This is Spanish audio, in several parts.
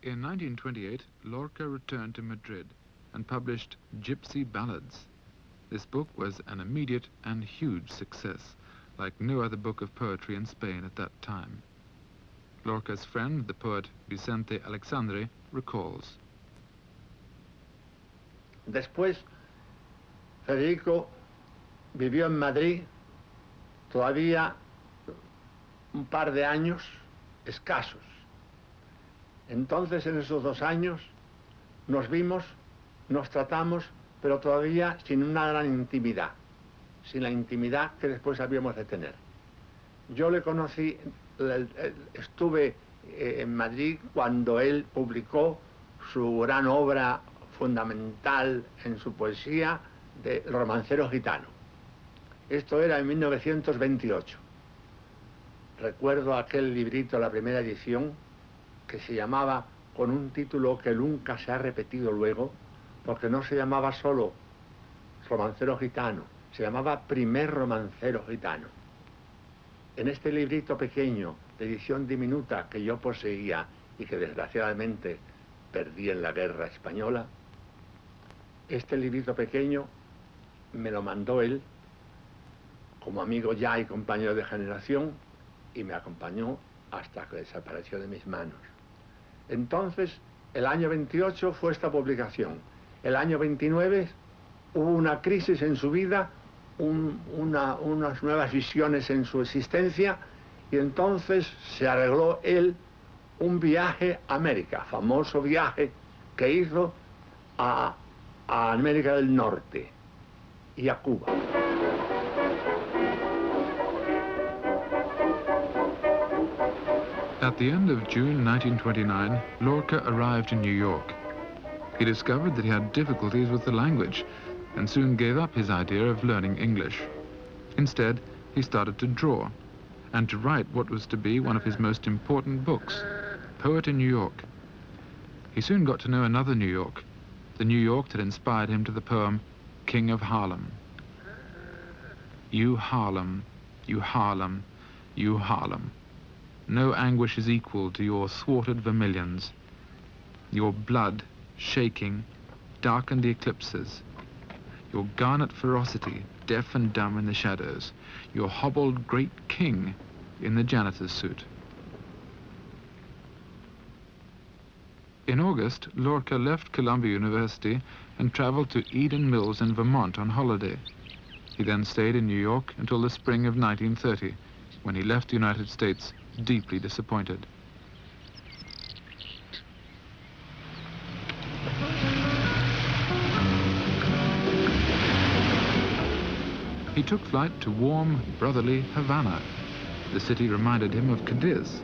In 1928, Lorca returned to Madrid and published Gypsy Ballads. This book was an immediate and huge success, like no other book of poetry in Spain at that time. Lorca's friend, the poet Vicente Alexandre, recalls. Después, Federico vivió en Madrid todavía un par de años escasos. Entonces, en esos 2 años, nos vimos, nos tratamos, pero todavía sin una gran intimidad, sin la intimidad que después habíamos de tener. Yo le conocí, estuve en Madrid cuando él publicó su gran obra fundamental en su poesía de El romancero gitano. Esto era en 1928. Recuerdo aquel librito, la primera edición, que se llamaba, con un título que nunca se ha repetido luego, porque no se llamaba solo Romancero Gitano, se llamaba Primer Romancero Gitano. En este librito pequeño, de edición diminuta, que yo poseía y que desgraciadamente perdí en la guerra española, este librito pequeño me lo mandó él, como amigo ya y compañero de generación, y me acompañó hasta que desapareció de mis manos. Entonces, el año 28 fue esta publicación. El año 29 hubo una crisis en su vida, unas nuevas visiones en su existencia, y entonces se arregló él un viaje a América, famoso viaje que hizo a América del Norte y a Cuba. At the end of June 1929, Lorca arrived in New York. He discovered that he had difficulties with the language and soon gave up his idea of learning English. Instead, he started to draw and to write what was to be one of his most important books, Poet in New York. He soon got to know another New York, the New York that inspired him to the poem King of Harlem. You Harlem, you Harlem, you Harlem. No anguish is equal to your thwarted vermilions. Your blood, shaking, darkened the eclipses. Your garnet ferocity, deaf and dumb in the shadows. Your hobbled great king in the janitor's suit. In August, Lorca left Columbia University and traveled to Eden Mills in Vermont on holiday. He then stayed in New York until the spring of 1930, when he left the United States deeply disappointed. He took flight to warm, brotherly Havana. The city reminded him of Cadiz.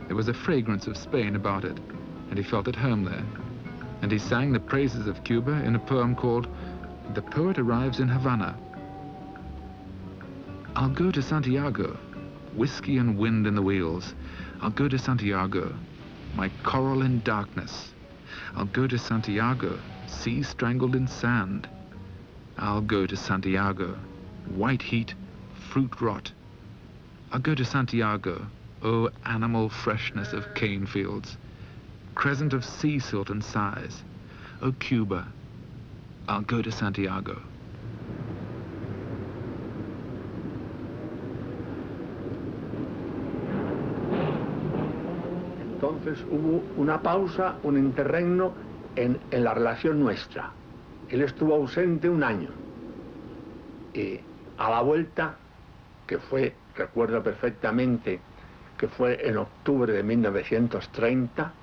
There was a fragrance of Spain about it, and he felt at home there. And he sang the praises of Cuba in a poem called The Poet Arrives in Havana. I'll go to Santiago, whiskey and wind in the wheels. I'll go to Santiago, my coral in darkness. I'll go to Santiago, sea strangled in sand. I'll go to Santiago, white heat, fruit rot. I'll go to Santiago, oh animal freshness of cane fields, crescent of sea silt and sighs. Oh Cuba, I'll go to Santiago. Entonces hubo una pausa, un interregno en la relación nuestra. Él estuvo ausente 1 año. Y a la vuelta, que fue, recuerdo perfectamente, que fue en octubre de 1930,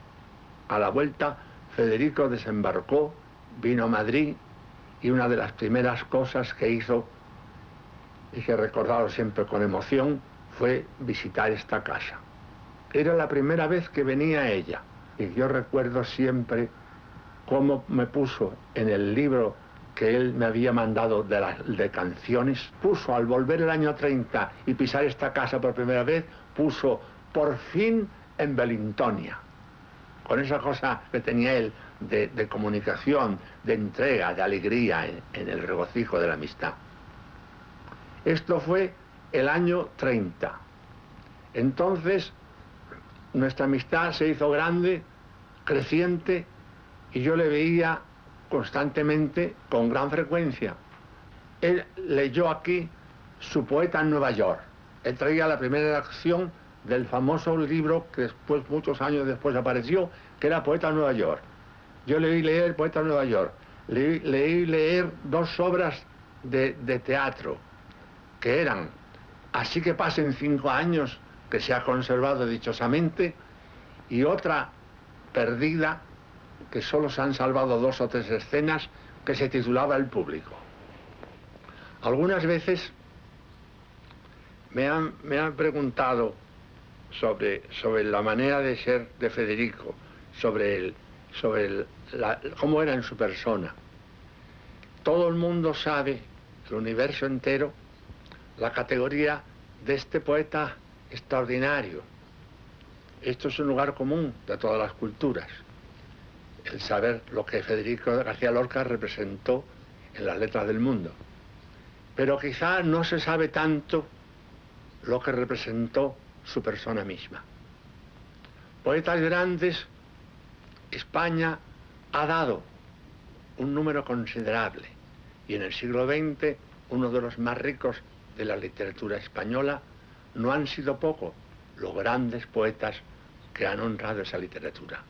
a la vuelta Federico desembarcó, vino a Madrid, y una de las primeras cosas que hizo, y que he recordado siempre con emoción, fue visitar esta casa. Era la primera vez que venía ella, y yo recuerdo siempre cómo me puso en el libro que él me había mandado de canciones, puso al volver el año 30 y pisar esta casa por primera vez, puso por fin en Belintonia, con esa cosa que tenía él de comunicación, de entrega, de alegría en el regocijo de la amistad. Esto fue el año 30. Entonces, nuestra amistad se hizo grande creciente y yo le veía constantemente, con gran frecuencia. Él leyó aquí su poeta en Nueva York. Él traía la primera redacción del famoso libro que después, muchos años después, apareció, que era Poeta en Nueva York. Yo leí leer El poeta en Nueva York. Leí leer dos obras de teatro, que eran Así que pasen 5 años, que se ha conservado dichosamente, y otra perdida, que solo se han salvado 2 o 3 escenas, que se titulaba El público. Algunas veces me han preguntado sobre la manera de ser de Federico, cómo era en su persona. Todo el mundo sabe, el universo entero, la categoría de este poeta extraordinario. Esto es un lugar común de todas las culturas, el saber lo que Federico García Lorca representó en las letras del mundo. Pero quizá no se sabe tanto lo que representó su persona misma. Poetas grandes, España ha dado un número considerable, y en el siglo XX uno de los más ricos de la literatura española. No han sido pocos los grandes poetas que han honrado esa literatura.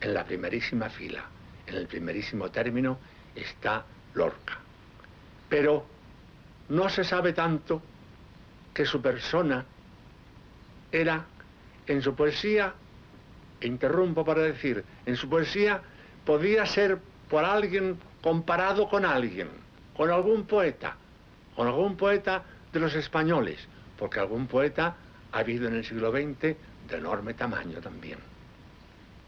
En la primerísima fila, en el primerísimo término, está Lorca. Pero no se sabe tanto que su persona era, en su poesía, interrumpo para decir, en su poesía podía ser por alguien comparado con alguien, con algún poeta de los españoles, porque algún poeta ha habido en el siglo XX de enorme tamaño también.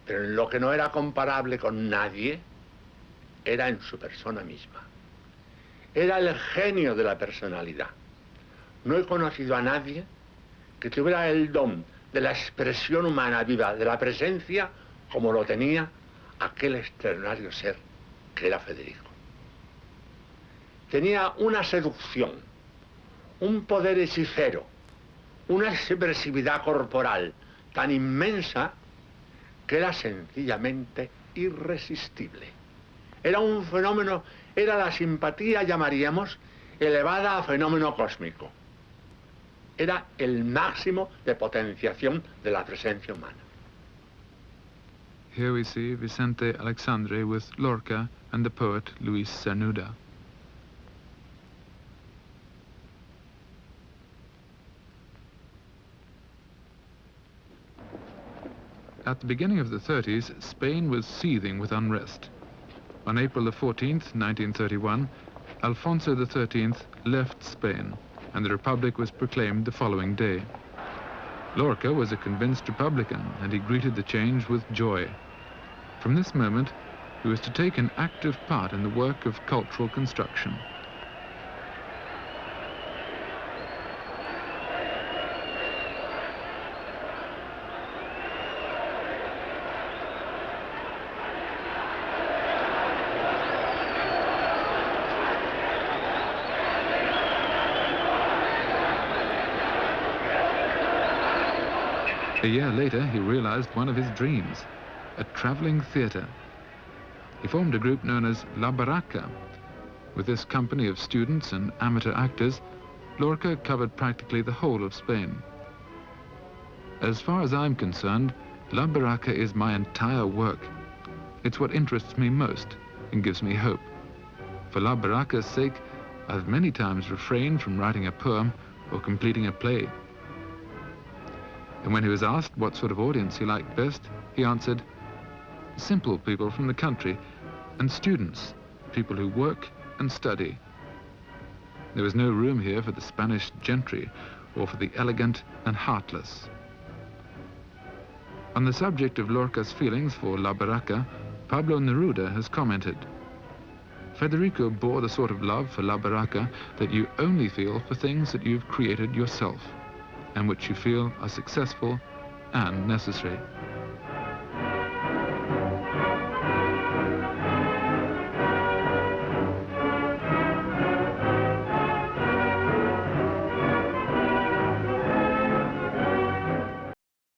Pero en lo que no era comparable con nadie era en su persona misma. Era el genio de la personalidad. No he conocido a nadie que tuviera el don de la expresión humana viva, de la presencia, como lo tenía aquel extraordinario ser que era Federico. Tenía una seducción, un poder hechicero, una expresividad corporal tan inmensa que era sencillamente irresistible. Era un fenómeno, era la simpatía, llamaríamos, elevada a fenómeno cósmico. Era el máximo de potenciación de la presencia humana. Here we see Vicente Alexandre with Lorca and the poet Luis Cernuda. At the beginning of the 30s, Spain was seething with unrest. On April the 14th, 1931, Alfonso XIII left Spain, and the Republic was proclaimed the following day. Lorca was a convinced Republican, and he greeted the change with joy. From this moment, he was to take an active part in the work of cultural construction. A year later, he realized one of his dreams, a traveling theater. He formed a group known as La Barraca. With this company of students and amateur actors, Lorca covered practically the whole of Spain. As far as I'm concerned, La Barraca is my entire work. It's what interests me most and gives me hope. For La Barraca's sake, I've many times refrained from writing a poem or completing a play. And when he was asked what sort of audience he liked best, he answered, simple people from the country and students, people who work and study. There was no room here for the Spanish gentry or for the elegant and heartless. On the subject of Lorca's feelings for La Barraca, Pablo Neruda has commented, Federico bore the sort of love for La Barraca that you only feel for things that you've created yourself, and which you feel are successful and necessary.